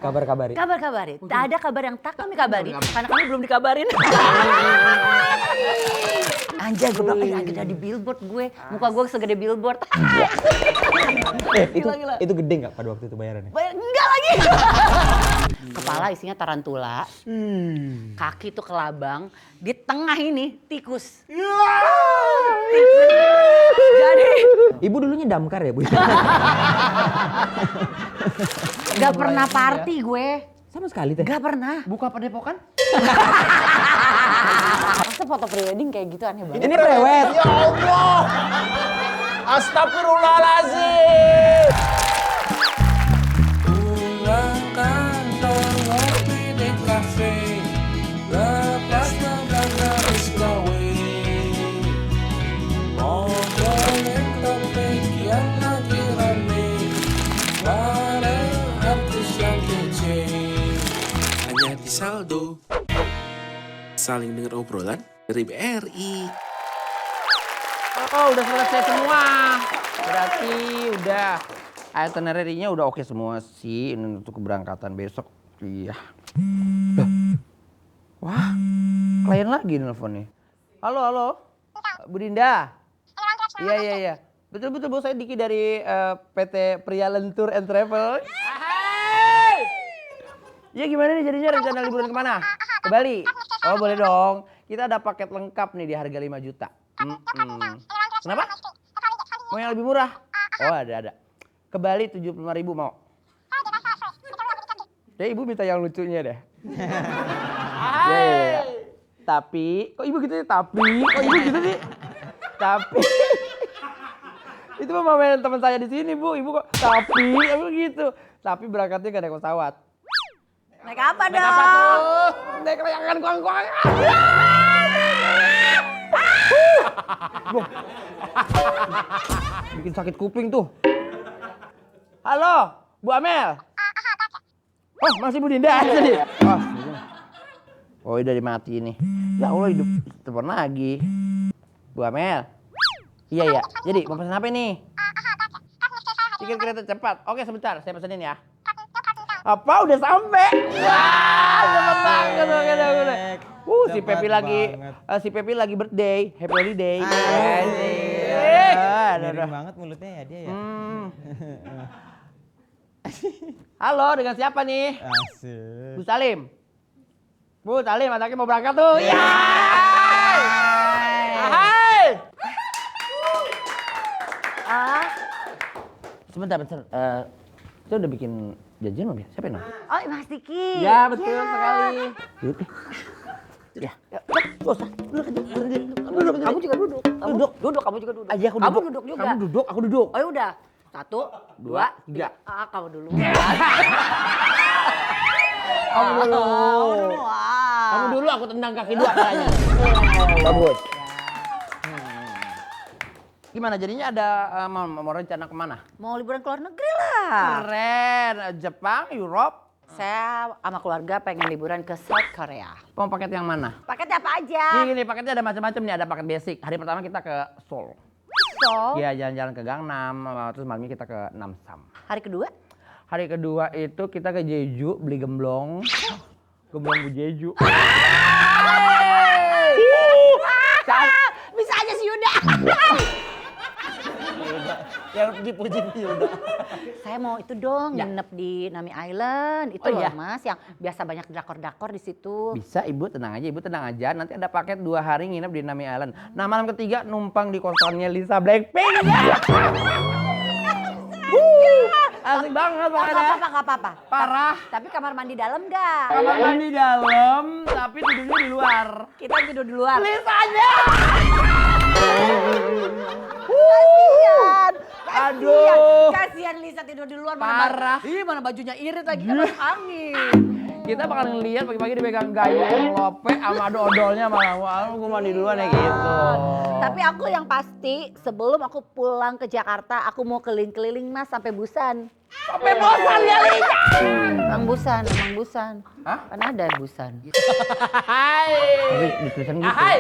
Kabar-kabari. Kabar-kabari. Tak ada kabar yang tak kami kabari. Karena kami belum dikabarin. Anjay, gue bilang, gede di billboard gue. Muka gue segede billboard. Itu gede nggak pada waktu itu bayarannya? Enggak lagi. Kepala isinya tarantula. Kaki tuh kelabang. Di tengah ini tikus. Jadi Ibu dulunya damkar ya, Bu? gak pernah party gue. Sama sekali teh. Gak pernah. Buka padepokan? Masa foto prewedding kayak gitu aneh banget. Ini prewed. Ya Allah! Astagfirullahaladzim! Pulang kantor ngopi di kafe, lepas tegang garis gawe, ngobrolin topik yang lagi rame, bareng artis yang kece, hanya di saldo. Saling dengar obrolan dari BRI. Oh, udah selesai semua. Berarti udah itinerary-nya udah oke semua sih ini untuk keberangkatan besok. Iya. Wah, klien lagi nelfon nih. Halo, Bu Dinda. Iya. Betul, Bu. Saya Diki dari PT Prialan Tour and Travel. Iya, gimana nih jadinya rencana liburan kemana? Ke Bali? Oh, boleh dong. Kita ada paket lengkap nih di harga 5 juta. Kenapa? Mau yang lebih murah? Oh, ada. Ke Bali 75.000 mau. Ya, Ibu minta yang lucunya deh. Ya. Tapi, kok Ibu gitu sih? Kok Ibu gitu sih? Tapi itu mah main teman saya di sini, Bu. Ibu kok tapi gitu. Tapi berangkatnya gak naik pesawat. Naik apa Naik dong? apa tuh? Naik layangan kuang-kuang. Bikin sakit kuping tuh. Halo, Bu Amel. Oh, masih Bu Dinda tadi. Oh, udah mati ini. Ya Allah, hidup telepon lagi. Bu Amel. Iya. Jadi, mau pesan apa nih? Tiket kereta cepat. Oke, sebentar, saya pesenin ya. Apa udah sampai? Wah, cepet banget. Oke. Si Pepi lagi birthday, happy holiday. Miring banget mulutnya ya dia ya. Halo, dengan siapa nih? Asik. Bu Salim. Bu Salim, anaknya mau berangkat tuh. Ya. Hai. Sebentar. Kita udah bikin janjian belum ya? Siapa yang nonton? Oh, Mas Diki. Ya, betul sekali. Ya. Usah. Duduk. Kamu juga duduk. Duduk, kamu juga duduk. Aja aku Kamu duduk. duduk juga. Kamu duduk, aku duduk. Oh, ya udah. 1, 2, 3. Kamu dulu. Kamu dulu. Wah. Kamu dulu, aku tendang kaki dua caranya. Bagus. Gimana jadinya ada mau rencana kemana? Mau liburan ke luar negeri lah. Keren, Jepang, Europe. Saya sama keluarga pengen liburan ke South Korea. Mau paket yang mana? Paketnya apa aja? Gini, paketnya ada macam-macam nih. Ada paket basic. Hari pertama kita ke Seoul. So, Iya, jalan-jalan ke Gangnam. Terus malamnya kita ke Namsan. hari kedua? Hari kedua itu kita ke Jeju beli gemblong. Gemblong Bu Jeju. Bisa aja si Yuda. Yang dipuji Yuda. Saya mau itu dong, Ya. nginep di Nami Island. Itu Oh, loh iya. Mas, yang biasa banyak drakor-drakor di situ. Bisa Ibu tenang aja. Nanti ada paket 2 hari nginep di Nami Island. Nah, malam ketiga numpang di kosannya Lisa Blackpink. Asik banget pokoknya. Gak apa-apa. Parah. Tapi kamar mandi dalam gak? Kamar mandi dalam, tapi tidurnya di luar. Kita tidur di luar. Lisanya. Kasian. Aduh. Kasian Lisa tidur di luar. Parah. Mana bajunya irit lagi kan angin. Kita bakal ngeliat pagi-pagi dipegang gayung lope sama ada odolnya malah gue mandi duluan ya gitu. Tapi aku yang pasti sebelum aku pulang ke Jakarta aku mau keliling-keliling Mas sampai Busan. Sampai bosan ya Lisa. Emang Busan. Hah? Kan ada Busan. Hai. Tapi ditulisan gitu. Hai.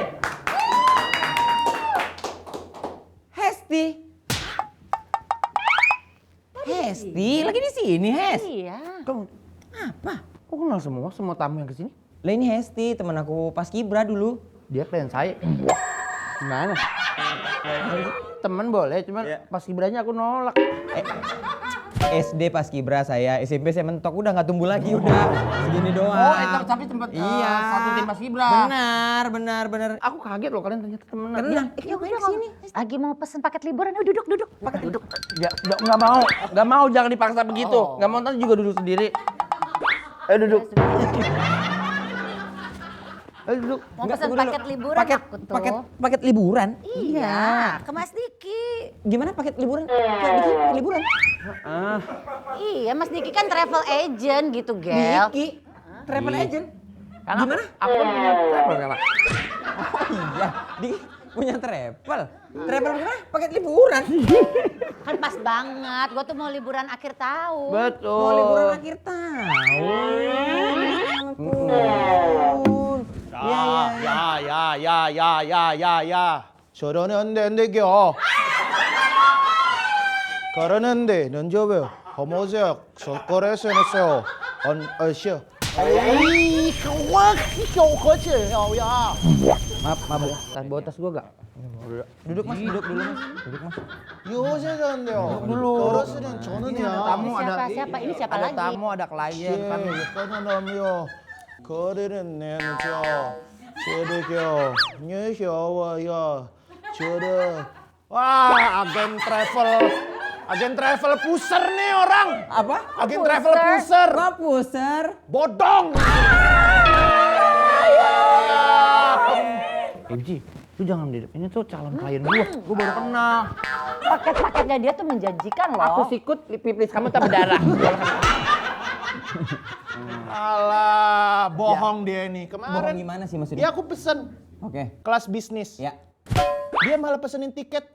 Hesti lagi di sini, Hes. Iya. Kamu Kenapa? Kok kenal semua tamu yang kesini? Lah ini Hesti, teman aku pas Kibra dulu. Dia klien saya. Gimana? Temen boleh, cuman pas kibranya aku nolak. SD pas Kibra saya, SMP saya mentok udah nggak tumbuh lagi udah. Segini doang. Oh, tapi tempat iya. satu tim pas kibra. Benar. Aku kaget loh kalian ternyata temenan. Tenang. Yuk sini. Lagi mau pesen paket liburan. Duduk. Paket duduk. Ya, nggak mau, jangan dipaksa begitu. Nggak mau nanti juga duduk sendiri. Ayo duduk. Ayo duduk. Mau Enggak, pesen tunggu dulu. paket liburan aku tuh. Paket liburan? Iya, ke Mas Diki. Gimana paket liburan? Kayak bikin paket liburan? Iya, Mas Diki kan travel agent gitu, Gel. Diki, travel agent. Karena Gimana? aku kan punya travel kan. Oh iya, Diki punya travel. Travel gimana? Paket liburan. Kan pas banget, gua tuh mau liburan akhir tahun. Betul. Mau liburan akhir tahun. Ampun. 야. 저러는 안 된대겨. 그러는데 면접에 허모적 속거래서 했어요. 쉬어. 에이, 그와 겨우거지요, 야. Maaf. Bawa tas gua gak? Duduk mas, duduk dulu mas. Duduk mas. 요새는데요. dulu. 걸었으면 저는요. tamu Siapa? Ini siapa ada lagi? tamu, ada klien kan. 예쁘는데요. 거리는 내는죠. 저리요. nyesyawa 저리. Wah, agen travel pusher nih orang. Apa? Agen travel pusher. Kok puser? Bodong. Ji, lu jangan ini tuh calon klien gua baru kenal. Paket-paketnya dia tuh menjanjikan loh. Aku sikut, pipis kamu tak berdarah. Alah, bohong dia nih. Bohong Kemarin gimana sih maksudnya? dia aku pesen Oke. kelas bisnis. Ya. Dia malah pesenin tiket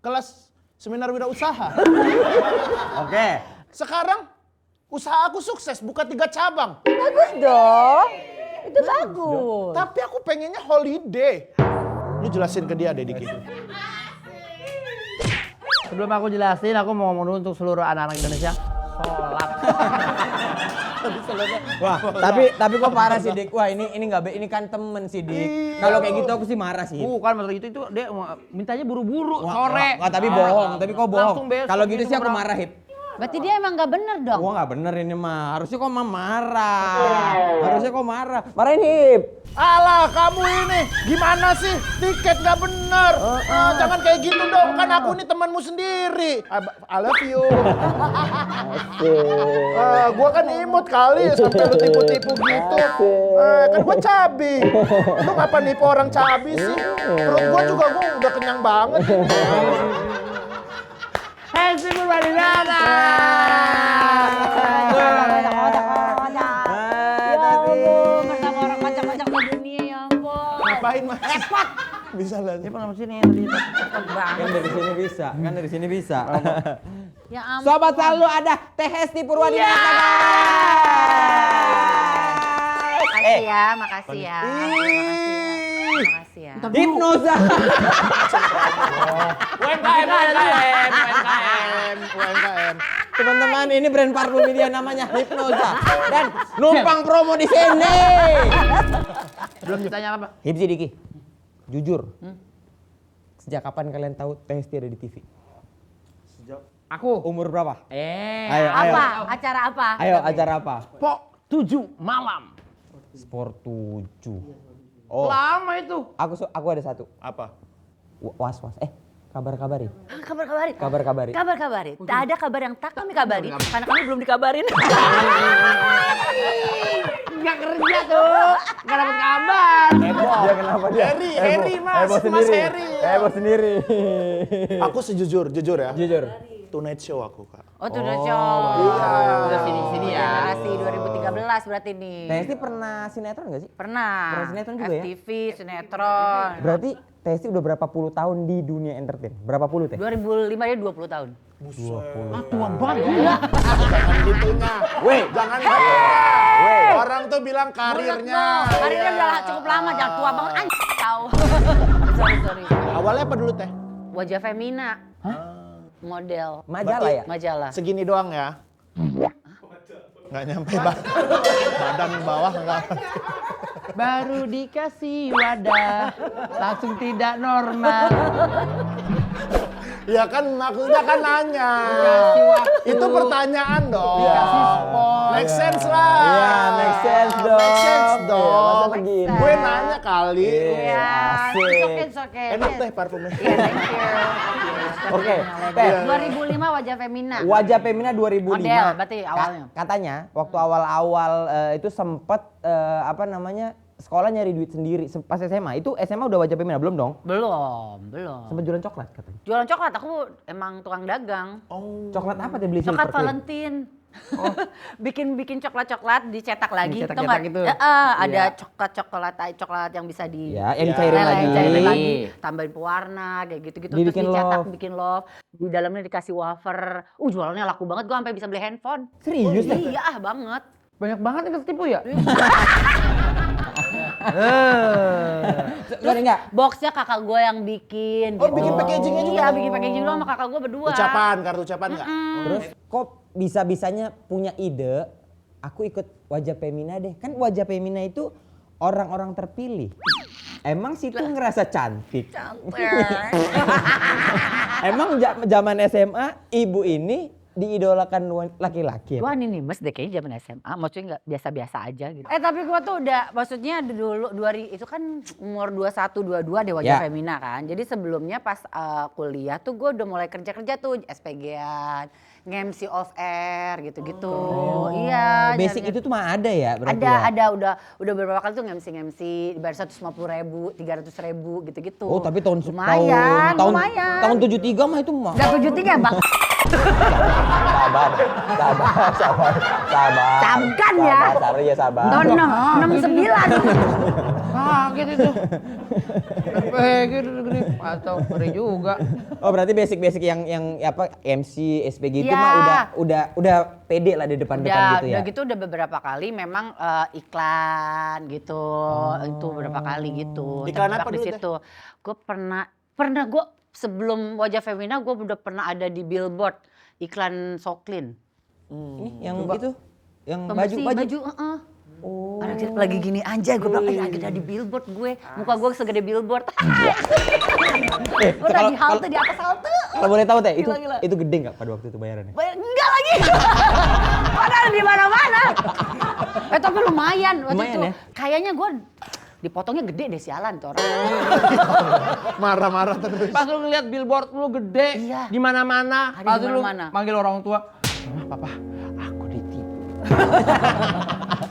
kelas seminar wirausaha. Oke. Sekarang usaha aku sukses, buka 3 cabang. Bagus dong. Itu bagus. Tapi aku pengennya holiday. Lu jelasin ke dia deh Diki. Sebelum aku jelasin, aku mau ngomong dulu untuk seluruh anak-anak Indonesia. Sholat. Wah, tapi kok parah sih Dik. Wah, ini ini kan temen sih Dik. Kalau kayak gitu aku sih marah sih. Bukan maksud itu dia mintanya buru-buru sore. Wah, tapi bohong, tapi kok bohong. Langsung besok Kalau gitu gitu sih aku berapa? marah, Hip. Berarti dia emang gak bener dong. Gua nggak bener ini mah. Harusnya kok mah marah. Harusnya kok marah. Marahin Hip. Alah, kamu ini gimana sih? Tiket gak bener. Jangan kayak gitu dong, kan aku ini temanmu sendiri. I love you. Gua kan imut kali sampai lu tipu-tipu gitu. Kan gua cabi. Lu ngapa nipu orang cabi sih? Perut gua juga udah kenyang banget. Hei, si Purwadinata! Ya ampun, bersama orang kocak-kocak di dunia ya ampun. Ngapain mas? Repot. Bisa lah. Dia pernah sini tadi. Kan dari sini bisa, kan dari sini bisa. Ya ampun. Sobat selalu ada Teh Hesti Purwadinata. Makasih ya, makasih ya. Makasih ya. Hipnosa. UMKM. Teman-teman, ini brand parfum dia namanya Hipnosa dan numpang promo di sini. Belum ditanya apa? Hipsi Diki, jujur. Sejak kapan kalian tahu Teh Hesti ada di TV? Aku. Umur berapa? Ayo. Apa? Acara apa? Ayo, acara apa? Pok 7 malam. Sport 7. Oh, Lama itu. aku ada satu. Apa? Was-was. Kabar-kabari. Kabar-kabari. Kabar-kabari. Kabar-kabari. Tak ada kabar yang tak kami kabari karena kami belum dikabarin. Nggak kerja tuh. Nggak dapat kabar. Dia kenapa dia? Heri, Mas. Heboh Mas sendiri. Heri. Heboh sendiri. Aku jujur ya. Jujur. Tonight Show aku, Kak. Oh, tuh udah show. Udah sini-sini ya. Generasi 2013 berarti nih. Teh Hesti pernah sinetron nggak sih? Pernah. Pernah sinetron juga ya? FTV, sinetron. Berarti Teh Hesti udah berapa puluh tahun di dunia entertain? Berapa puluh Teh? 2005 dia 20 tahun. Tua banget gila. Jangan ditengah. Weh, Jangan ditengah. Orang tuh bilang karirnya. Karirnya udah cukup lama, jangan tua banget anjing tahu. sorry. Awalnya apa dulu Teh? Wajah Femina. Model. majalah ya? Majalah. Segini doang ya. Nggak nyampe badan bawah nggak. Baru dikasih wadah, langsung tidak normal. Ya kan maksudnya kan nanya. Itu pertanyaan dong. Make sense lah. Iya, make sense dong. Make sense Iya, dong. masa begini? Gue nanya kali. Iya, asik. it's okay. Enak deh parfumnya. Iya, thank you. Oke, Teh. 2005 wajah femina. Wajah Femina 2005. Model, berarti awalnya. Katanya waktu awal-awal itu sempet apa namanya sekolah nyari duit sendiri pas SMA. Itu SMA udah Wajah Femina belum dong? Belum. Sempet jualan coklat katanya. Jualan coklat, aku emang tukang dagang. Coklat apa teh beli Coklat Silver Queen? Valentine. bikin coklat dicetak lagi. Dicetak-cetak Tau nggak? gitu? Ada coklat yang bisa di Ya, yang dicairin lagi. cairin lagi, tambahin pewarna kayak gitu-gitu, terus Dibikin dicetak, love. bikin love. Di dalamnya dikasih wafer. Jualannya laku banget, gua sampai bisa beli handphone. Serius, Teh? Iya, banget. Banyak banget yang ketipu ya? Enggak. Boxnya kakak gue yang bikin. Oh, bikin packagingnya juga? Iya, bikin packaging doang sama kakak gue berdua. Kartu ucapan nggak? Terus kok bisa-bisanya punya ide aku ikut Wajah Femina deh. Kan Wajah Femina itu orang-orang terpilih. Emang situ ngerasa cantik. Emang zaman SMA ibu ini diidolakan laki-laki ya? Gue anonimus deh kayaknya zaman SMA, maksudnya nggak biasa-biasa aja gitu. Tapi gue tuh udah, maksudnya dulu itu kan umur 21, 22 deh Wajah Ya. Femina kan. Jadi sebelumnya pas kuliah tuh gue udah mulai kerja-kerja tuh SPG-an, nge-MC off air gitu-gitu. Iya. Basic itu tuh mah ada ya berarti Ada, ya? udah beberapa kali tuh nge-MC dibayar 150.000, 300.000 gitu-gitu. Oh tapi tahun lumayan. tahun 73 mah itu mah. Gak 73 bang. Sabar. Camkan ya. Sabar ya sabar. Tahun 69. Kaget itu. Gitu gede. Atau ngeri juga. Oh berarti basic yang apa MC SPG itu Ya. mah udah pede lah di depan-depan gitu ya. Udah gitu udah beberapa kali memang iklan gitu. Itu beberapa kali gitu. Iklan Tergerak apa di dulu, Teh? situ. Gue pernah gue sebelum Wajah Femina gue udah pernah ada di billboard iklan Soklin. Ini yang itu yang Pembersih baju. Oh. Lagi gini anjay gue bilang lagi ada di billboard gue. Muka gue segede billboard. Gue lagi halte di atas halte. Kalau boleh tahu Teh, Gila. itu gede nggak pada waktu itu bayarannya? Enggak lagi. Padahal di mana-mana. Tapi lumayan waktu Lumayan itu. ya? Kayaknya gue dipotongnya gede deh sialan tuh orang. Marah-marah terus. Pas lu ngeliat billboard lu gede Iya. di mana-mana, Ada pas di lu mana-mana. manggil orang tua, "Mama, papa, aku ditipu."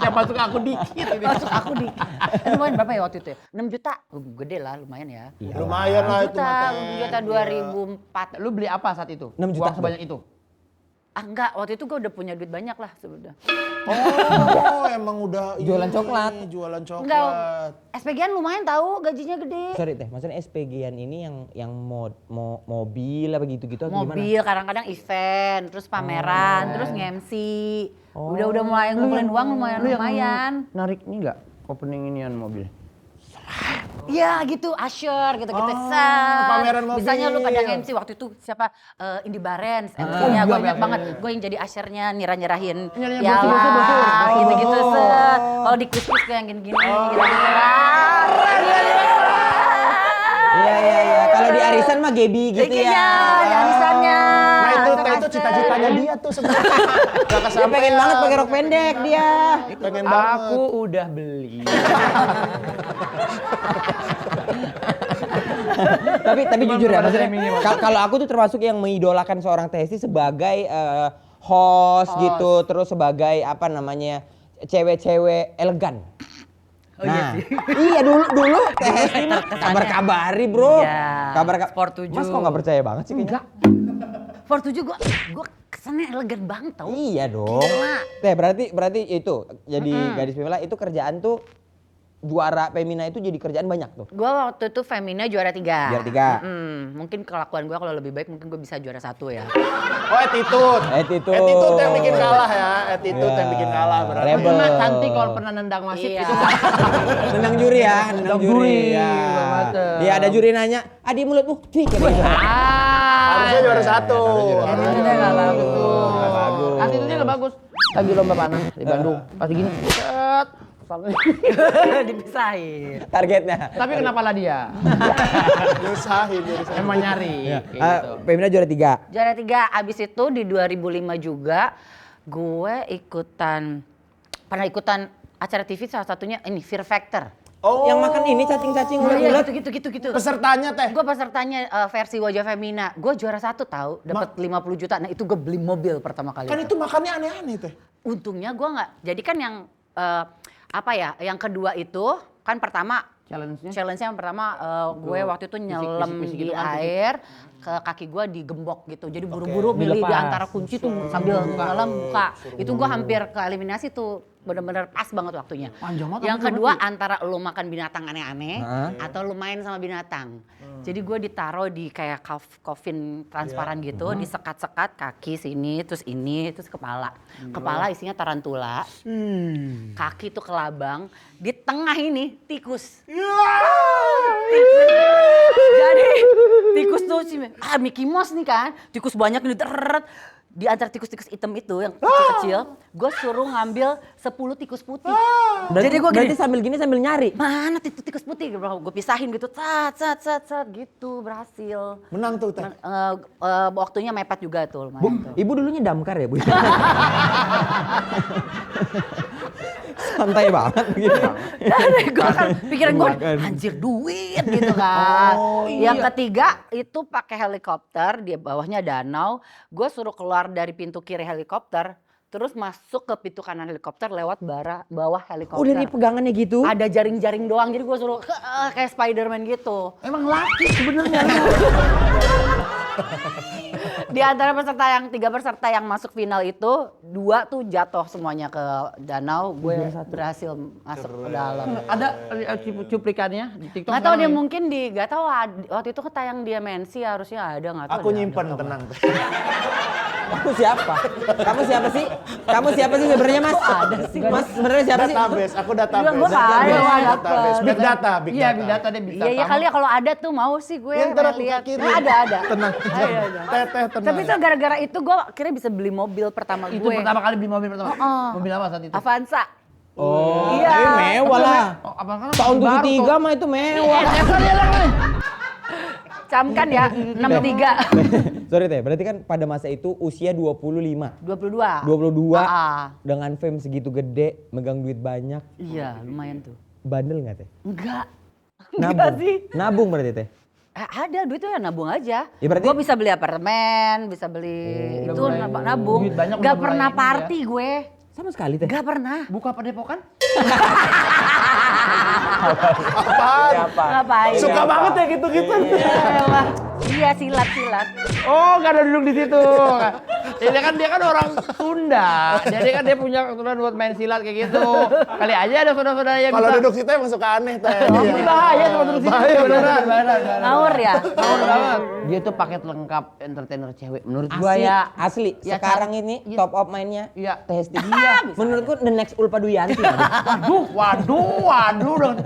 Yang masuk aku dikit ini. Masuk aku di. Lumayan berapa ya waktu itu ya? 6 juta. Gede lah lumayan ya. Lumayan lah itu. 6 juta 2004. Lu beli apa saat itu? 6 juta Uang sebanyak itu. Enggak, waktu itu gue udah punya duit banyak lah sebenarnya. Oh, emang udah Jualan coklat. Jualan coklat. Enggak, SPG-an lumayan tahu gajinya gede. Sorry Teh, maksudnya SPG-an ini yang mobil apa gitu-gitu atau gimana? Mobil kadang-kadang event, terus pameran, terus nge-MC. Udah mulai ngumpulin uang lumayan. Narik ini enggak? Opening inian mobil. Iya gitu, Usher gitu-gitu. pameran mobil. Misalnya lu pada MC waktu itu siapa? Indi Barens, MC-nya gue ingat banget. Gue yang jadi Usher-nya nyerah-nyerahin. Nyerah-nyerah Ya brosur. lah, gitu-gitu. Kalau di kuis-kuis gue yang gini-gini. Gitu-gitu. Iya. Kalau di arisan mah Gaby gitu ya. Iya, di arisannya. Nah itu Masuk Teh, itu Usher. cita-citanya dia tuh sebenarnya. Gak Dia kesampaian. pengen banget pakai rok pendek dia. Pengen banget. Aku udah beli. tapi jujur ya, pada maksudnya timingnya, kalau aku tuh termasuk yang mengidolakan seorang Testi sebagai host gitu, terus sebagai apa namanya cewek-cewek elegan. Nah, iya dulu Testi mah kabar-kabari bro. Iya, Sport 7. Mas kok nggak percaya banget sih kayaknya? Sport 7 gue kesannya elegan banget tau. Iya dong. Gila. Teh berarti itu jadi gadis Femina itu kerjaan tuh juara Femina itu jadi kerjaan banyak tuh. Gue waktu itu Femina juara 3. Juara 3. Mungkin kelakuan gue kalau lebih baik mungkin gue bisa juara 1 ya. Oh, attitude. Attitude. Attitude yang bikin kalah ya. Attitude yang bikin kalah berarti. Rebel. Cuma cantik kalau pernah nendang wasit Iya. itu. Nendang juri ya, nendang juri. Ya. Iya ada juri nanya, "Adi mulutmu." Cuy, kayak gitu. Harusnya juara 1. Attitude-nya nggak bagus. Nggak bagus. Attitude-nya nggak bagus. Lagi lomba panas di Bandung. Pas gini, set. Dipisahin. Targetnya. Tapi kenapa lah dia? Nyusahin jadi saya. Emang nyari. Kayak gitu. Femina juara 3. Juara 3, abis itu di 2005 juga gue pernah ikutan acara TV salah satunya ini Fear Factor. Oh. Yang makan ini cacing-cacing Oh iya ulet-ulet. gitu. Pesertanya teh. Gue pesertanya versi Wajah Femina. Gue juara 1 tahu, dapat 50 juta. Nah itu gue beli mobil pertama kali. Kan itu makannya aneh-aneh teh. Untungnya gue nggak. Jadi kan yang yang kedua itu kan pertama challenge-nya yang pertama gue waktu itu nyelam fisik di gitu kan, air ke kaki gue digembok gitu. Jadi buru-buru milih di antara kunci tuh sambil nyelam buka. Itu gue hampir ke eliminasi tuh. Bener-bener pas banget waktunya. Panjang banget Yang tapi kedua berarti. antara lu makan binatang aneh-aneh atau lu main sama binatang. Jadi gue ditaruh di kayak coffin transparan gitu, disekat-sekat kaki sini, terus kepala. Kepala isinya tarantula, kaki tuh kelabang, di tengah ini tikus. Jadi tikus tuh Mickey Mouse nih kan, tikus banyak nih di antara tikus-tikus hitam itu yang kecil-kecil, gue suruh ngambil 10 tikus putih. Jadi gue gini, Berarti sambil nyari. mana tikus putih? Gue pisahin gitu, sat gitu, berhasil. Menang tuh teh. Waktunya mepet juga tuh Bu, lumayan tuh. ibu dulunya damkar ya, Bu? Santai banget gitu. Gue kan pikiran gue, anjir duit gitu kan. Yang ketiga itu pakai helikopter, di bawahnya danau. Gue suruh keluar dari pintu kiri helikopter, terus masuk ke pintu kanan helikopter lewat bawah helikopter. Oh, dari pegangannya gitu? Ada jaring-jaring doang, jadi gue suruh kayak Spiderman gitu. Emang laki sebenarnya lu. Di antara tiga peserta yang masuk final itu, 2 tuh jatuh semuanya ke danau. Gue berhasil masuk ke dalam. Ada cuplikannya di TikTok. Nggak tahu dia sekarang ya? mungkin nggak tahu waktu itu tayang di MNC harusnya ada nggak tahu. Aku ada nyimpen atau tenang teh. Kamu siapa? Kamu siapa sih? Kamu siapa sih sebenarnya, Mas? ada sih? Mas sebenarnya siapa sih? Database, aku database. Gue nggak ada, nggak Database. dapet. Big data, big Iya, data. big data dia bisa. Iya kali ya kalau ada tuh mau sih gue Ya, ntar aku lihat. kirim. Ada. Tenang. Teh tenang. Tapi itu gara-gara itu gue akhirnya bisa beli mobil pertama Itu gue. pertama kali beli mobil pertama. Mobil apa saat itu? Avanza. Oh, Iya. mewah lah. Oh, apa kan? Tahun baru 73 tuh. mah itu mewah. Camkan ya, 63. Sorry Teh, berarti kan pada masa itu usia 25. 22. 22 Ah. dengan fame segitu gede, megang duit banyak. Iya, lumayan tuh. Bandel nggak Teh? Enggak. Nabung. Enggak sih. Nabung berarti Teh. Ada duit tuh ya nabung aja. Ya berarti- Gue bisa beli apartemen, bisa beli itu mulai nabung. duit banyak Gak udah pernah mulai ini ya. party gue. Sama sekali Teh. Gak pernah. Buka padepokan? Ngapain? Suka banget ya gitu-gitu. Iya silat. Oh, gak ada duduk di situ. Jadi kan dia kan orang Sunda. Jadi kan dia punya keturunan buat main silat kayak gitu. Kali aja ada saudara-saudara yang Kalau bisa. duduk situ emang suka aneh teh. Ini bahaya sama duduk situ. Bahaya, Beneran. Ngawur ya. Ngawur banget. Dia tuh paket lengkap entertainer cewek menurut gua Asli, ya. asli. Ya, Sekarang ini iya. top of mind-nya Iya. Testi. Iya. Menurutku the next Ulpa Duyanti. Waduh dong.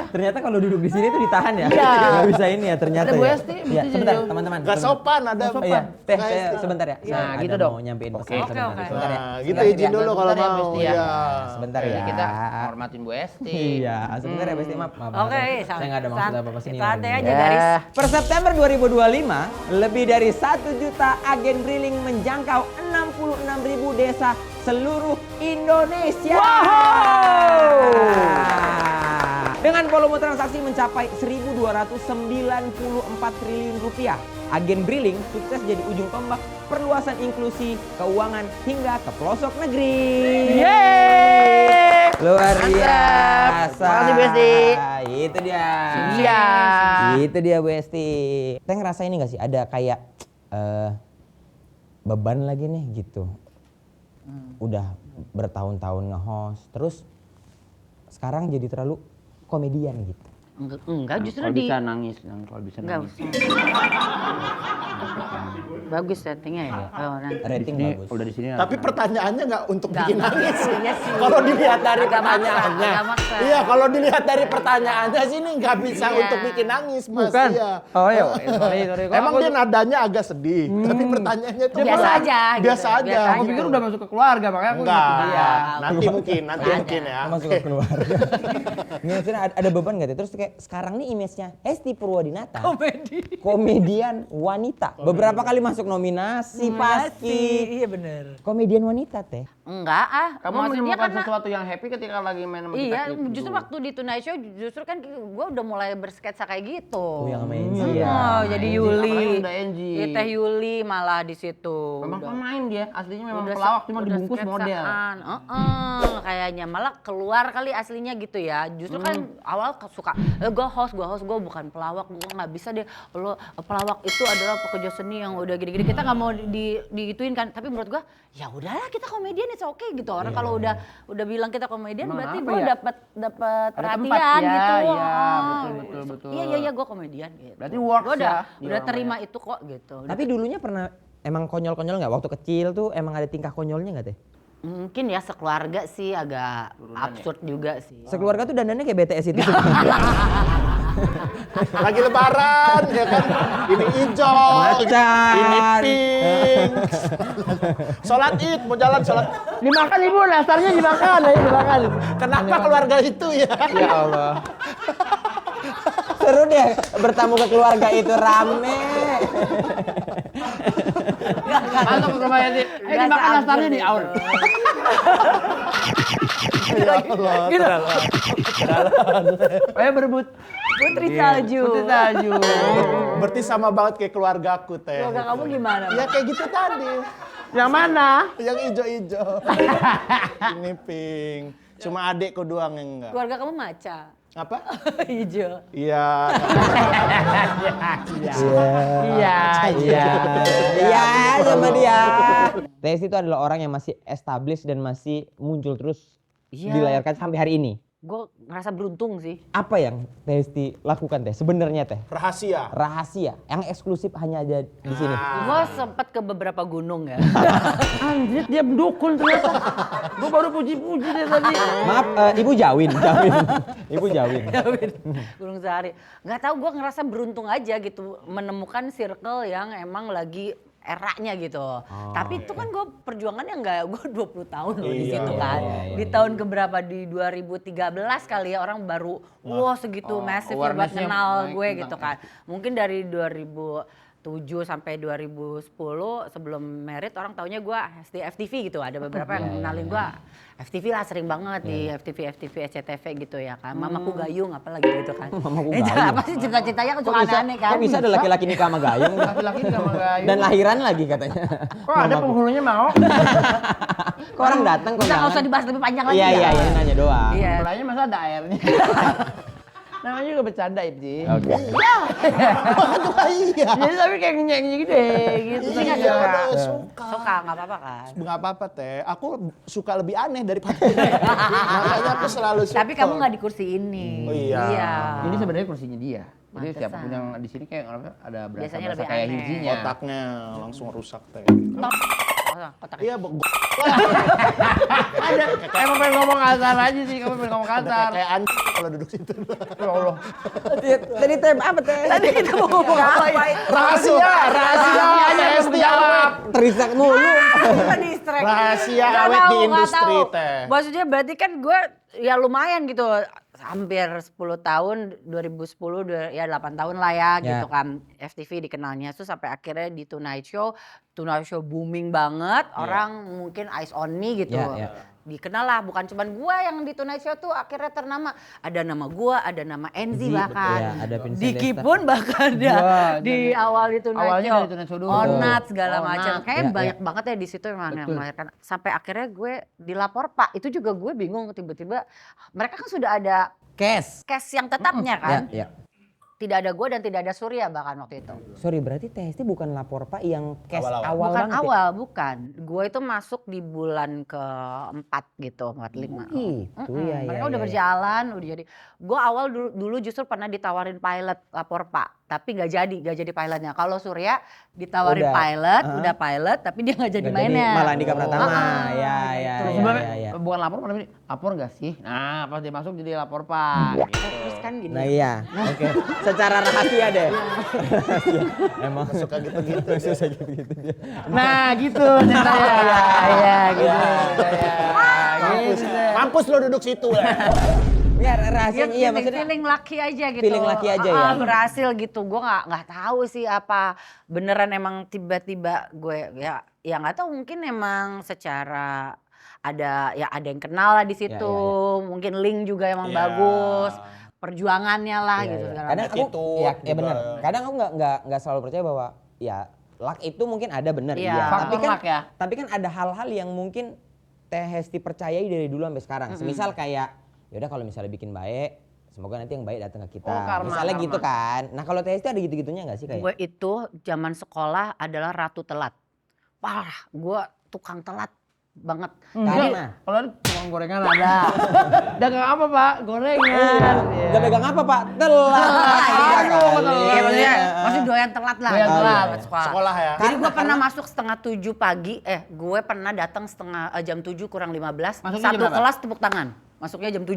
Ternyata kalau duduk di sini tuh ditahan ya. Iya. Nggak bisa ini ya ternyata Ada Bu ya. Esti, Iya, mesti sebentar jadi- teman-teman. Gak sopan ada. Iya, Teh, Nggak saya istilah. sebentar ya. Saya Nah, ada gitu dong. mau nyampein pesan Oke, sebentar. oke. Sebentar ya. Nah, gitu Silakan, izin dulu kalau sebentar ya, mau. Besti, ya. Iya. Sebentar ya. Kita hormatin Bu Esti. Iya, sebentar ya Besti, maaf. Oke, Saya nggak ada maksud apa-apa sini. santai aja Ya. garis. Per September 2025, lebih dari 1 juta agen briling menjangkau 66.000 desa seluruh Indonesia. Dengan volume transaksi mencapai 1.294 triliun rupiah, agen briling sukses jadi ujung tombak perluasan inklusi keuangan hingga ke pelosok negeri. Yeay! Luar biasa. Makasih, Besti. Itu dia. Iya. Itu dia Bu Esti. Teh ngerasa ini gak sih ada kayak beban lagi nih gitu. Udah bertahun-tahun nge-host, terus sekarang jadi terlalu komedian gitu. Enggak, justru Kalau di bisa nangis, kalau bisa enggak. nangis. Bagus settingnya ya. Oh, nanti. Rating Ini bagus. udah di sini. Tapi pertanyaannya nggak untuk Nggak bikin nangis. Iya sih. Kalau dilihat dari Agak maksa, pertanyaannya. agak maksa. Iya, kalau dilihat dari pertanyaannya sih ini nggak bisa Iya. untuk bikin nangis, Mas. Bukan. Iya. Oh iya, sorry. Kok Emang aku- dia nadanya agak sedih, tapi pertanyaannya tuh Biasa malah aja gitu, Biasa aja. biasa Aku pikir udah masuk ke keluarga, makanya aku Enggak. ngikutin dia. Nanti mungkin ya. Masuk ke keluarga. Maksudnya ada beban gak? Terus kayak sekarang nih image-nya Hesti Purwadinata. Komedian wanita. Beberapa kali masuk nominasi pasti. Iya bener. Komedian wanita teh. Enggak ah. Kamu Maksudnya menemukan karena sesuatu yang happy ketika lagi main sama iya, kita gitu. justru waktu di Tonight Show justru kan gue udah mulai bersketsa kayak gitu. Oh, yang sama Enzi Iya, ya. jadi Enzi, Yuli. apalagi udah Enzi. Iya, Teh Yuli malah di situ. Memang Udah- pemain dia, aslinya memang udah pelawak se- cuma udah dibungkus model. sketsaan. Kayaknya malah keluar kali aslinya gitu ya. Justru kan awal suka gue host, gue bukan pelawak, gue nggak bisa deh. Lo pelawak itu adalah pekerja seni yang udah gini-gini. Kita nggak mau digituin kan. Tapi menurut gue ya udahlah kita komedian it's okay gitu. Orang kalau udah bilang kita komedian Emang berarti apa gue ya? dapat Ada perhatian tempat ya, gitu. iya, Ah. betul. Iya gue komedian gitu. Berarti works Gue ya di udah orang terima itu kok gitu. Tapi dulunya pernah emang konyol-konyol nggak? Waktu kecil tuh emang ada tingkah konyolnya nggak teh? Mungkin ya sekeluarga sih agak absurd juga sih. Sekeluarga tuh dandannya kayak BTS itu. Lagi lebaran ya kan. Ini hijau, Macan. ini pink. Sholat Id, mau jalan sholat. Dimakan ibu, dasarnya dimakan, ayo dimakan. Kenapa keluarga itu ya? Ya Allah. Seru deh bertamu ke keluarga itu rame. Masuk ke rumah Yanti. Dimakan dasarnya di aur. Ya Allah. Gitu. Ayo berebut. Putri Salju. Putri salju. Berarti sama banget kayak keluargaku teh. Keluarga kamu gimana? Ya kayak gitu tadi. Yang mana? Yang hijau-hijau. Ini pink. Cuma adekku doang yang enggak. Keluarga kamu maca. Apa? Hijau. Iya. Iya sama dia. Testi itu adalah orang yang masih established dan masih muncul terus Iya. di layar kaca sampai hari ini. Gue ngerasa beruntung sih. Apa yang Testi lakukan teh? Sebenarnya teh Rahasia. rahasia yang eksklusif hanya ada di sini. Gue sempat ke beberapa gunung ya. Anjir dia dukun ternyata. Gue baru puji-puji dia tadi. Maaf, Ibu Jawin. Ibu Jawin. Gunung Sahari. Nggak tahu gue ngerasa beruntung aja gitu menemukan circle yang emang lagi eranya gitu. Tapi itu kan gue perjuangannya nggak, gue 20 tahun loh di situ kan. Di tahun keberapa di 2013 kali ya orang baru wah segitu massive buat awareness-nya kenal naik gue tentang gitu kan. Mungkin dari 2007 sampai 2010 sebelum merit orang taunya gue di FTV gitu. Ada beberapa yang kenalin gue FTV lah sering banget di FTV SCTV gitu ya kan. Mamaku Gayung apalagi gitu kan. Mamaku Itu Gayung. apa sih cita-citanya kan suka aneh-aneh kan. Kok bisa ada laki-laki nikah sama Gayung? Laki-laki juga sama Gayu. Dan lahiran lagi katanya. Kok ada penghulunya mau? Kok orang datang kok Kita nggak usah jangan? dibahas lebih panjang lagi Iya, ya. ini nanya doang. Iya. Belanya masa ada airnya. Namanya juga bercanda Ibji. Oke. Iya. Jadi tapi kayak ngenyek-ngenyek gede gitu. Iya, Iya, suka. suka. Suka nggak apa-apa kan. Nggak apa-apa teh. Aku suka lebih aneh daripada makanya aku selalu suka. Tapi kamu nggak di kursi ini. Oh iya. Ini sebenarnya kursinya dia. Jadi Pantesan. siapapun yang di sini kayak ada Biasanya berasa lebih kayak aneh. hijinya. Otaknya langsung rusak teh. Top. Kotak. Iya, Ada. Emang pengen ngomong kasar aja sih, kamu pengen ngomong kasar. kayak anjing kalau duduk situ. Ya Allah. Tadi tem apa teh? Tadi kita mau ngomong apa ya? Rahasia aja Testi jawab. Terisak mulu. Kita distract. Rahasia Nggak awet tahu, di nggak industri tahu. teh. Maksudnya berarti kan gue ya lumayan gitu. Hampir 10 tahun, 2010 ya 8 tahun lah ya gitu kan. FTV dikenalnya tuh sampai akhirnya di Tonight Show booming banget. Orang mungkin eyes on me gitu. Ya, ya. Dikenal lah, bukan cuman gua yang di Tonight Show tuh akhirnya ternama. Ada nama gua, ada nama Enzi bahkan. Iya, ada Vincent Diki Desta. pun bahkan ya Wah, di awal di Tonight awalnya Show. dari Tonight Show dulu. Onat segala Onat. macam. Kayaknya Ya, banyak banget ya di situ emang yang melahirkan. Sampai akhirnya gue dilapor Pak. Itu juga gue bingung tiba-tiba. Mereka kan sudah ada Cash. cash yang tetapnya kan. Ya, ya. tidak ada gue dan tidak ada Surya bahkan waktu itu. Sorry, berarti Testi bukan lapor Pak yang case Awal-awal. awal Bukan banget ya? awal, bukan. Gue itu masuk di bulan ke-4 gitu, 4-5. Gitu, ya, Mereka ya, udah ya, berjalan, udah jadi. Gue awal dulu justru pernah ditawarin pilot lapor Pak, tapi gak jadi pilotnya. Kalau Surya ditawarin Udah. pilot, udah pilot, tapi dia gak jadi Nggak jadi, mainnya. malah Andika Pratama. Ya, ya, gitu. Sebenarnya bukan lapor, tapi lapor nggak sih? Nah, pas dia masuk jadi lapor Pak. Gitu. Terus kan gini. Nah iya, oke. Secara rahasia deh. Rahasia. Emang Suka gitu-gitu. suka gitu-gitu dia. Nah, gitu ceritanya. Iya, gitu. Mampus, mampus lo duduk situ lah. Ya rahasianya iya maksudnya. Feeling lucky aja gitu. Feeling lucky aja ya? Berhasil gitu. Gue nggak tahu sih apa beneran emang tiba-tiba gue ya nggak tahu, mungkin emang secara ada yang kenal lah di situ. Ya. Mungkin link juga emang Iya. bagus. Perjuangannya lah Iya, gitu iya. segala Kadang macam. aku Attitude ya juga. benar. Kadang aku nggak selalu percaya bahwa ya luck itu mungkin ada benar Iya. iya. Tapi Faktor kan luck ya. tapi kan ada hal-hal yang mungkin Teh Hesti percayai dari dulu sampai sekarang. Semisal kayak yaudah kalau misalnya bikin baik, semoga nanti yang baik datang ke kita. Oh, karma, Misalnya karma. gitu kan. Nah kalau Teh Hesti ada gitu-gitunya nggak sih kayak? Gue itu zaman sekolah adalah ratu telat. Parah, gue tukang telat banget. Karena Kalau ada tukang gorengan ada. Dagang apa Pak? Gorengan. Iya. Gak megang apa Pak? Telat. Iya kali. Iya maksudnya masih doyan telat lah. Doyan telat. Sekolah ya. Jadi gue pernah masuk setengah 7 pagi, gue pernah datang jam 7 kurang 15, Masuknya satu jam berapa? kelas tepuk tangan. Masuknya jam 7.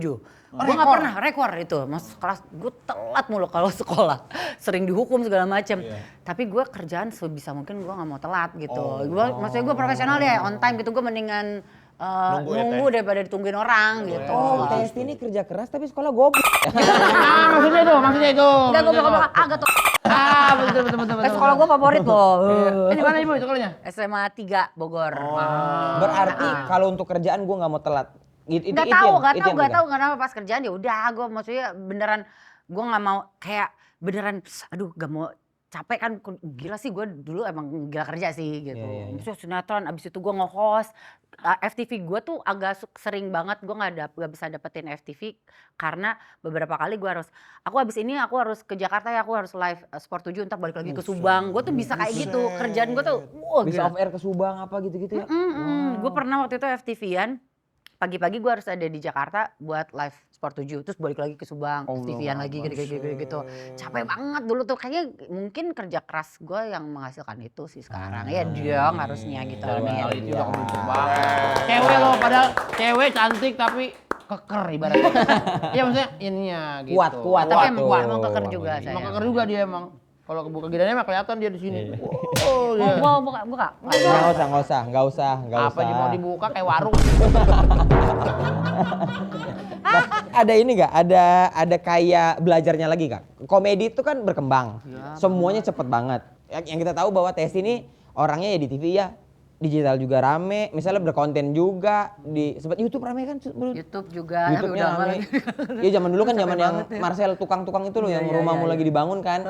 Gue gak pernah rekor itu, masuk kelas gue telat mulu kalau sekolah. Sering dihukum segala macam. Tapi gue kerjaan sebisa mungkin gue gak mau telat gitu. Maksudnya gue profesional ya, on time gitu. Gue mendingan nunggu daripada ditungguin orang gitu. Oh, Teh Hesti ini kerja keras tapi sekolah goblok. Maksudnya itu. Enggak, gue agak tuh. Betul. Sekolah gue favorit loh. Ini mana Ibu sekolahnya? SMA 3 Bogor. Berarti kalau untuk kerjaan gue nggak mau telat. Nggak tahu kenapa pas kerjaan ya udah gue maksudnya beneran gue nggak mau kayak beneran aduh gak mau capek kan, gila sih gue dulu emang gila kerja sih gitu. Maksudnya sinetron abis itu gue nge-host FTV gue tuh agak sering banget gue nggak bisa dapetin FTV karena beberapa kali gue harus aku harus ke Jakarta ya, aku harus live Sport 7 entar balik lagi ke Subang. Gue tuh bisa kayak gitu kerjaan gue tuh Bisa gila. off air ke Subang apa gitu-gitu ya. Gue pernah waktu itu FTV-an pagi-pagi gue harus ada di Jakarta buat live Sport 7 terus balik lagi ke Subang, FTV-an lagi gitu. Capek banget dulu tuh, kayaknya mungkin kerja keras gue yang menghasilkan itu sih sekarang. Ya dia harusnya gitu. Kali itu udah kebentuk banget. Cewek loh, padahal cewek cantik tapi keker ibaratnya. Iya maksudnya ininya gitu. Kuat. Tapi emang tuh. emang keker juga saya. Emang keker juga dia emang. Kalau kebuka gidannya mah kelihatan dia di sini. Oh, buka. Nggak usah. Apa aja mau dibuka kayak warung. Nah, ada ini nggak? Ada kayak belajarnya lagi kak. Komedi itu kan berkembang, semuanya cepet banget. Yang kita tahu bahwa Teh Hesti ini orangnya ya di TV ya, digital juga rame. Misalnya berkonten juga di sempat YouTube rame kan? YouTube juga. tapi YouTube-nya udah rame. lagi. Iya zaman dulu kan zaman yang banget ya. Marcel tukang-tukang itu loh yang rumahmu lagi dibangun kan.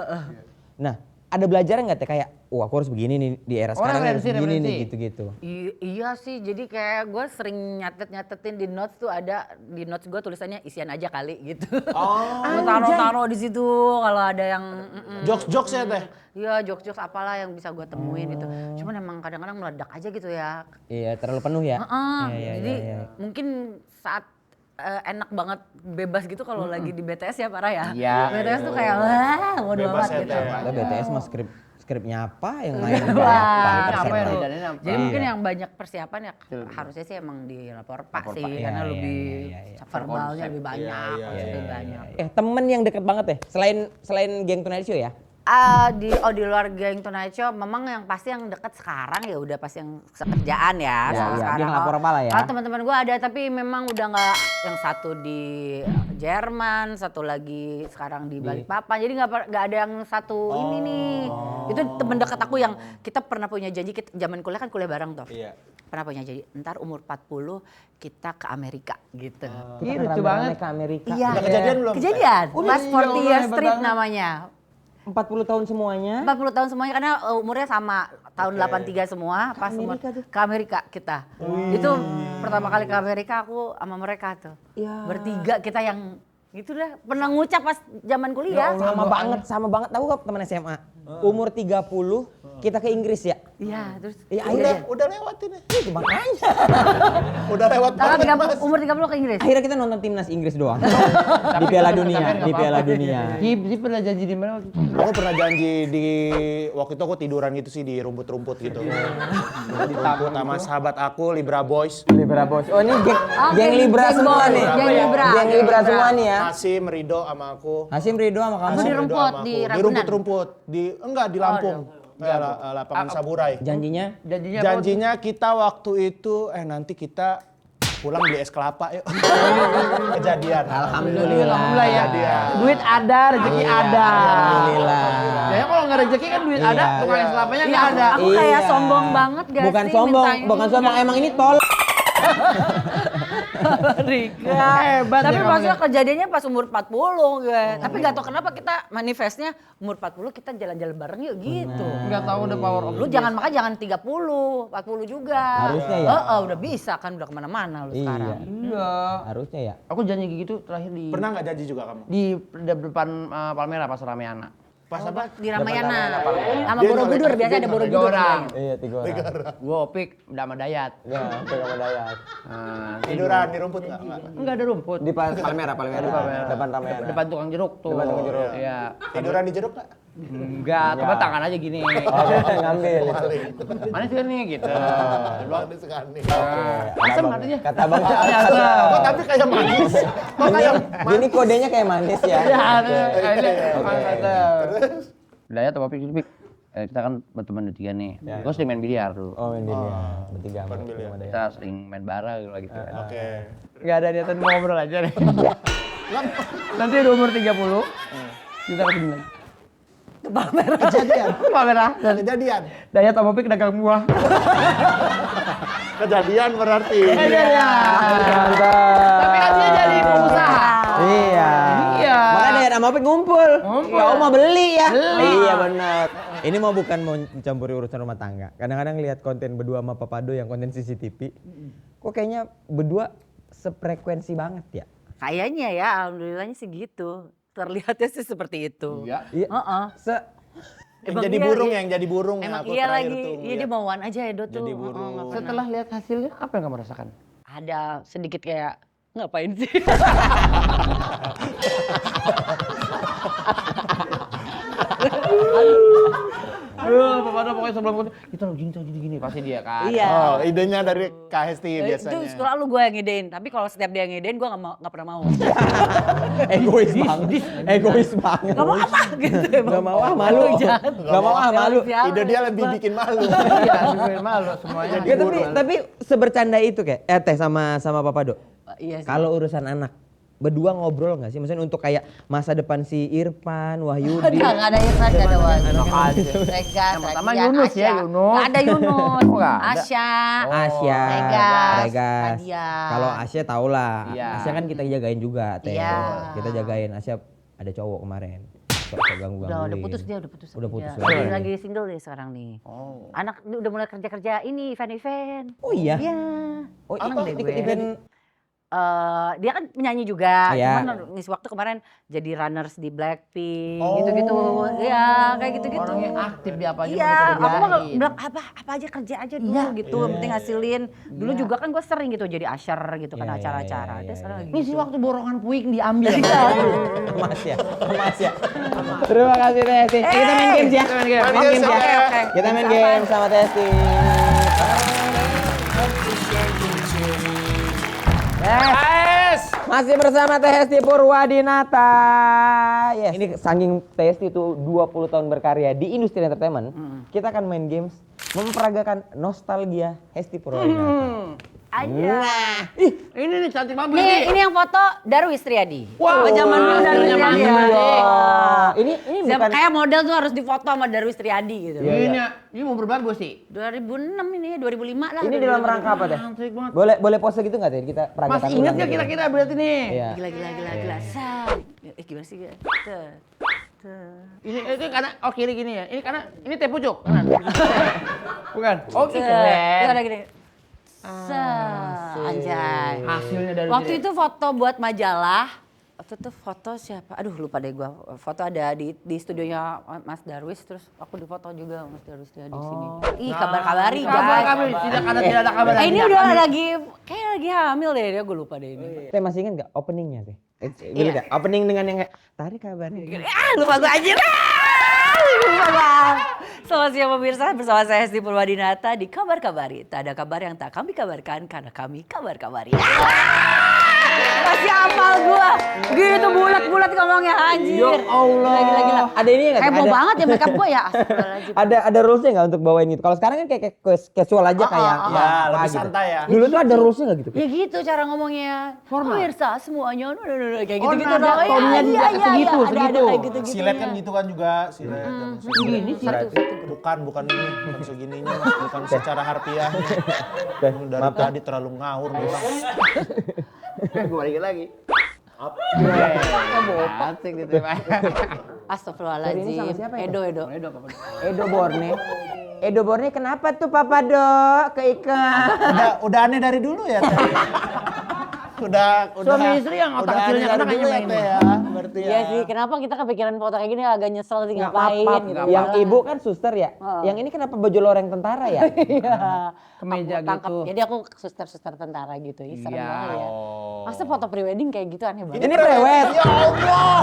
Nah, ada belajaran nggak Teh kayak, wah aku harus begini nih di era sekarang harus begini nih gitu-gitu. Iya sih, jadi kayak gue sering nyatetin di notes tuh, ada di notes gue tulisannya isian aja kali gitu. Gue taruh di situ kalau ada yang Jokes-jokes ya Teh? Iya, jokes apalah yang bisa gue temuin gitu. Cuman emang kadang-kadang meledak aja gitu ya. Iya terlalu penuh ya. Jadi mungkin saat enak banget bebas gitu kalau lagi di BTS ya parah ya. Iya. BTS tuh kayak wah bodo Bebas amat ya, gitu. Teh. Ada BTS mah skripnya apa yang main Wah, apa apa terserah. ya, bedanya apa? Jadi mungkin Iya. yang banyak persiapan ya harusnya sih emang di lapor Pak sih, karena Iya, lebih iya. verbalnya lebih banyak, lebih banyak. Temen yang deket banget deh, selain geng Tonight Show ya? Di luar Geng Tonight Show memang yang pasti yang deket sekarang ya udah pasti yang sekerjaan ya. Iya, dia ngelapor apa lah ya? Kalau teman-teman gue ada tapi memang udah nggak, yang satu di Jerman, satu lagi sekarang di Balikpapan. Jadi nggak ada yang satu ini nih. Itu temen deket aku yang kita pernah punya janji, kita zaman kuliah kan kuliah bareng tuh. Iya. Pernah punya janji, ntar umur 40 kita ke Amerika gitu. Kita lucu banget. ke Amerika. Iya. Udah kejadian belum? Kejadian. Pas iya, 40 Allah, Year hebat Street banget. namanya. 40 tahun semuanya. 40 tahun semuanya karena umurnya sama, tahun 83 semua, pas umur ke Amerika kita. Itu pertama kali ke Amerika aku sama mereka tuh. Iya. Bertiga kita yang Gitu dah. Pernah ngucap pas zaman kuliah. Sama banget. Tahu gak teman SMA? Umur 30 kita ke Inggris ya. Iya, terus. Iya, akhirnya Udah lewat ini. itu makanya. Udah lewat banget, Mas. Umur 30 ke Inggris. Akhirnya kita nonton timnas Inggris doang. Di Piala Dunia. Dia pernah janji di mana waktu itu? Aku pernah janji di waktu itu aku tiduran gitu sih di rumput-rumput gitu. Ditakut sama sahabat aku Libra Boys. Libra Boys. Oh ini geng Libra semua nih. Geng Libra. Geng Libra semua nih ya. Hasim, Ridho sama aku. Hasim Ridho sama kamu. Di Ridho rumput, sama aku. di Di Ragunan? rumput-rumput. Di Lampung. Lapangan Saburai. Janjinya Janjinya kita waktu itu nanti kita pulang beli es kelapa yuk. Kejadian. Alhamdulillah ya. Kejadian. Duit ada, rezeki ada. Alhamdulillah. Ya kalau nggak rezeki kan duit ada, Iya. tukang es kelapanya Iya, nggak ada. aku kayak Iya. sombong banget gak Bukan sih sombong, mintanya? bukan sombong. Emang ini tol. Rika. Hebat Tapi ya maksudnya kejadiannya pas umur 40 gue. Tapi gak tau kenapa kita manifestnya umur 40 kita jalan-jalan bareng yuk gitu. Nggak tahu udah power of Lu jangan 30, 40 juga. Harusnya ya. Udah bisa kan udah kemana-mana lu Iya. sekarang. Iya. Harusnya ya. Aku janji gitu terakhir di Pernah nggak janji juga kamu? di depan Palmera pas Ramayana. Pas apa? Di Ramayana. Sama Dia Borobudur nolak. biasa ada Dia Borobudur. nolak. orang. Iya, 3 orang. Gua Opik udah sama Dayat. Ya, sama Dayat. Nah, Tiduran di rumput nggak? enggak ada rumput. Di Palmera. Depan Ramayana. Depan tukang jeruk tuh. Depan tukang jeruk. Iya. Tiduran di jeruk nggak? Enggak, teman tangan aja gini. Ngambil. Mana sih nih gitu. Luang di sekali. Asam katanya. Kata Bang Oh tapi kayak manis. Kok kayak Gini kodenya kayak manis ya. Ya, ada. Dayat atau Opik Opik. Kita kan berteman bertiga nih. Gua sering main biliar dulu. Oh, main ini ya. Bertiga sama Dayat. Kita sering main bara gitu kan. Oke. Enggak ada niatan mau ngobrol aja nih. Nanti udah umur 30. Kita ketemu lagi. Kejadian. Palmera. Kejadian. Dayat sama Opik dagang buah. Kejadian berarti. Mantap. Tapi kan dia jadi pengusaha. Iya. Iya. Makanya Dayat sama Opik ngumpul. Kau mau beli ya? Beli. Iya benar. Ini mau bukan mau mencampuri urusan rumah tangga. Kadang-kadang lihat konten berdua sama Papado yang konten CCTV. Kok kayaknya berdua sefrekuensi banget ya? Kayaknya ya, alhamdulillahnya sih gitu. Terlihatnya sih seperti itu. Iya. Iya. Heeh. Yang Emang jadi iya, burung iya. yang jadi burung Emang aku iya terakhir lagi, tuh iya ngeliat. dia bawaan aja Edo tuh. Jadi Heeh, burung. nggak pernah. Setelah lihat hasilnya, apa yang kamu rasakan? Ada sedikit kayak ngapain sih? Aduh, Papado pokoknya sebelum kita lo gini pasti dia kan. Iya. Oh, idenya dari KST Itu biasanya. selalu gue yang ngedein, tapi kalau setiap dia ngedein gue nggak pernah mau. Egois banget. Egois banget. Gak mau apa gitu. Gak mau malu. Gak mau malu. Ide dia lebih bikin malu. Iya, bikin malu semuanya. Ya, tapi sebercanda itu kayak Teh sama Papado. Iya sih. Kalau urusan anak berdua ngobrol nggak sih? Maksudnya untuk kayak masa depan si Irfan, Wahyudi. Nggak ada Irfan, nggak ada Wan. Enak aja. Regas, Yang pertama Radian, Yunus ya, Asya. Yunus. Nggak ada Yunus. Oh, nggak ada. Asya. Asya, Regas, Nadia. Kalau Asya tau lah. Iya. Asya kan kita jagain juga, Teh. Iya. Kita jagain Asya ada cowok kemarin. Sok ganggu-gangguin. Udah putus dia, udah putus. Udah sama putus dia. lagi. Lagi single deh sekarang nih. Oh. Anak udah mulai kerja-kerja ini, event-event. Oh iya? Iya. Oh, Seneng deh ikut gue. event. Dia kan penyanyi juga, Iya. cuman ngisi waktu kemarin jadi runners di Blackpink, gitu-gitu. Iya, kayak gitu-gitu. Orangnya aktif di apa aja Iya, mau aku mah dikerjain. bilang apa aja kerja aja dulu gitu, yang penting hasilin. Dulu juga kan gue sering gitu jadi usher gitu kan Iya, acara-acara. iya, Terus sekarang lagi Ngisi gitu. waktu borongan puing diambil. Emas ya, emas ya. Terima kasih Testi. Kita main games ya. Main game. Main games ya. Oke, oke. Kita main game sama Testi. Yes. Masih bersama Testi Purwadinata. Yes. Ini saking Testi itu 20 tahun berkarya di industri entertainment, kita akan main games memperagakan nostalgia Hesti Purwadinata. Aja. Ini nih cantik banget. Ini yang foto Darwis Triadi. Wow. Zaman dulu Darwis Zaman Triadi. dulu. Ini Siapa bukan kayak model tuh harus difoto sama Darwis Triadi gitu. Ini mau berbagus sih. 2006 ini, 2005 lah. ini dalam rangka apa Teh? Cantik banget. Boleh pose gitu nggak Teh? Kita peragakan. Masih ingat ulang nggak gitu. kira-kira berarti nih? Iya. Gila. Say. Gimana sih? Tuh. Ini itu karena kiri gini ya. Ini karena ini teh pucuk kanan. Bukan. Oh, Tuh. keren. Ada gini. Anjay. Hasilnya dari Waktu itu foto buat majalah, Waktu itu foto siapa? Aduh lupa deh gua. Foto ada di studionya Mas Darwis, terus aku difoto juga Mas Darwis dia di sini. Ih kabar-kabari guys. Kabar-kabari, tidak ada kabar. Ini udah lagi kayak lagi hamil deh dia, gue lupa deh ini. Teh masih ingat nggak openingnya teh? Gitu nggak? Opening dengan yang kayak tadi kabarnya. Lupa gue anjir. Lupa bang. Selamat siang pemirsa, bersama saya Hesti Purwadinata di Kabar Kabari. Tak ada kabar yang tak kami kabarkan karena kami kabar-kabari. Masih hafal gua. Gitu bulat-bulat ngomongnya anjir. Ya Allah. Gila. Ada ini nggak? Heboh banget ya makeup gua ya. Astagfirullahaladzim. Ada rulesnya nggak untuk bawain gitu? Kalau sekarang kan kayak casual aja kayak Ya, apa lebih gitu. santai ya. Dulu tuh ada rulesnya nggak gitu? Ya gitu cara ngomongnya. Pemirsa semuanya kayak Oh, gitu-gitu nada dong. tonnya juga segitu, Ada segitu. kayak gitu-gitu. Silet kan gitu kan juga, silet. Gini sih. Bukan ini, bukan segininya mas, bukan secara harfiah. Dari tadi terlalu ngawur nih bang. Gue balikin lagi. Asik gitu Pak. Astagfirullahaladzim. Ini sama siapa ya? Edo. Edo Borne. Edo Borne kenapa tuh Papa Dok keikat? Udah aneh dari dulu ya teh. Udah Suami istri yang otak udah kecilnya aneh dari kena dulu ya kayaknya teh ya. Berarti ya. Iya sih, kenapa kita kepikiran foto kayak gini agak nyesel sih Nggak ngapain apa-apa. gitu. Yang ibu kan suster ya. Oh. Yang ini kenapa baju loreng tentara ya? Iya. Kemeja Aku tangkap. gitu. Jadi aku suster-suster tentara gitu. Ih, serem Iya. banget ya. Masa foto prewedding kayak gitu aneh banget. Ini prewed. Ya Allah.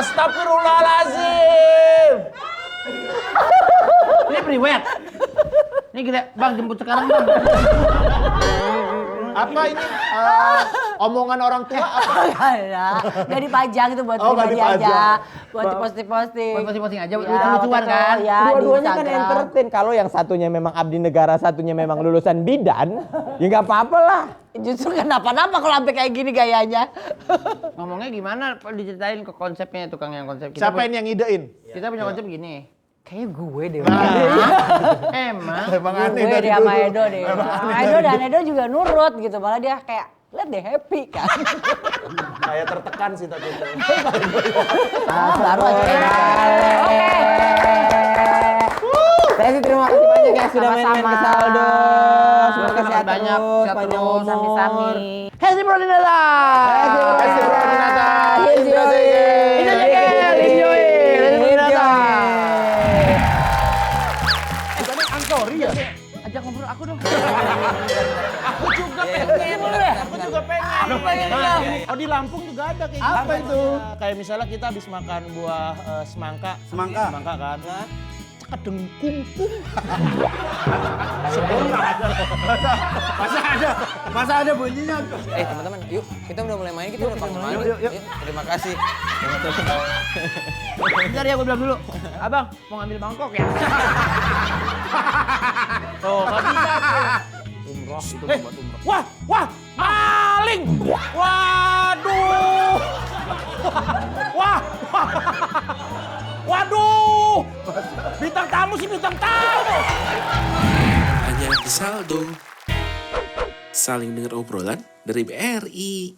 Astagfirullahalazim. Ini priwet. Ini gila, Bang jemput sekarang Bang. Apa ini? Omongan orang tua apa? Gak dipajang itu buat Oh, nggak pribadi dipajang. aja. Buat diposting-posting. Buat posting-posting aja, Ya, buat lucuan foto, kan. ya, di Dua-duanya kan Instagram. entertain. Kalau yang satunya memang abdi negara, satunya memang lulusan bidan, ya nggak apa-apa lah. Justru kenapa-napa kalau sampai kayak gini gayanya. Ngomongnya gimana? Diceritain ke konsepnya tukang yang konsep. Siapa ini yang ngidein? Kita punya konsep gini. Kayaknya gue deh. Emang. Emang aneh Gue dari deh sama dulu. Edo deh. Sama Edo dan Edo juga nurut gitu. Malah dia kayak, lihat deh happy kan. Kayak tertekan sih tapi itu. Baru aja. Oke. Saya sih terima kasih banyak ya sudah main-main ke Sama-sama. Saldo. Semoga sehat Banyak, terus, sehat panjang terus, umur. Sami-sami. Hesti Purwadinata. Hesti Purwadinata. Hesti Purwadinata. Itu juga, Hesti Purwadinata. Sorry ya. Ajak ngobrol aku dong. Aku juga pengen. Oh di Lampung juga ada kayak gitu. Apa itu? Kayak misalnya kita habis makan buah semangka. Semangka kan. Cekadeng kungkung. Masa ada bunyinya? Teman-teman, yuk kita udah mulai main, kita udah langsung main. Yuk. Terima kasih. Bentar ya, gue bilang dulu. Abang, mau ngambil mangkok ya? Tuh, nggak bisa. Umroh, itu buat umroh. Wah, maling. Waduh. Waduh. Bintang tamu sih bintang tamu. Hanya di saldo. Saling dengar obrolan dari BRI.